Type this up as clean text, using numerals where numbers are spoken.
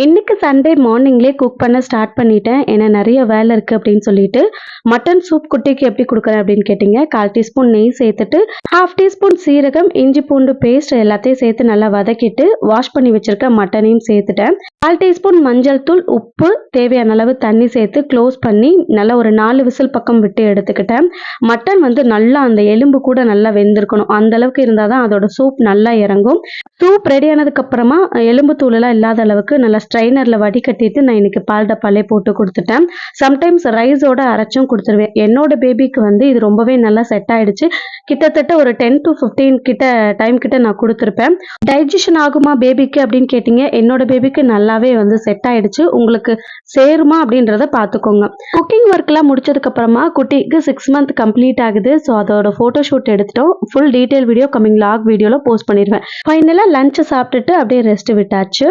இன்னைக்கு Sunday மார்னிங்லேயே cook பண்ண start பண்ணிட்டேன். ஏன்னா நிறைய வேலை இருக்குது அப்படின்னு சொல்லிட்டு. மட்டன் சூப் குட்டிக்கு எப்படி கொடுக்குறேன் அப்படின்னு கேட்டிங்க. 1/4 டீஸ்பூன் நெய் சேர்த்துட்டு 1/2 டீஸ்பூன் சீரகம், இஞ்சி பூண்டு பேஸ்ட் எல்லாத்தையும் சேர்த்து நல்லா வதக்கிட்டு வாஷ் பண்ணி வச்சிருக்க மட்டனையும் சேர்த்துட்டேன். 1/4 டீஸ்பூன் மஞ்சள் தூள், உப்பு, தேவையான அளவு தண்ணி சேர்த்து க்ளோஸ் பண்ணி நல்லா ஒரு 4 விசில் பக்கம் விட்டு எடுத்துக்கிட்டேன். மட்டன் வந்து நல்லா அந்த எலும்பு கூட நல்லா வெந்திருக்கணும். அந்த அளவுக்கு இருந்தால் தான் அதோட சூப் நல்லா இறங்கும். சூப் ரெடி ஆனதுக்கப்புறமா எலும்பு தூளெல்லாம் இல்லாத அளவுக்கு நல்லா ஸ்ட்ரைனரில் வடிகட்டிட்டு நான் இன்னைக்கு பால் டப்பாலே போட்டு கொடுத்துட்டேன். சம்டைம்ஸ் ரைஸோட அரைச்சும் கொடுத்துருவேன். என்னோட பேபிக்கு வந்து இது ரொம்பவே நல்லா செட் ஆயிடுச்சு. கிட்டத்தட்ட ஒரு 10 to 15 டைம் கிட்ட நான் கொடுத்துருப்பேன். டைஜஷன் ஆகுமா பேபிக்கு அப்படின்னு கேட்டிங்க. என்னோட பேபிக்கு நல்லாவே வந்து செட் ஆயிடுச்சு. உங்களுக்கு சேருமா அப்படின்றத பார்த்துக்கோங்க. குக்கிங் ஒர்க்லாம் முடிச்சதுக்கப்புறமா குட்டிக்கு 6 மந்த் கம்ப்ளீட் ஆகுது. ஸோ அதோட ஃபோட்டோ ஷூட் எடுத்துட்டோம். Full detail video coming vlog வீடியோவில் போஸ்ட் பண்ணிடுவேன். ஃபைனலாக லஞ்சை சாப்பிட்டுட்டு அப்படியே ரெஸ்ட் விட்டாச்சு.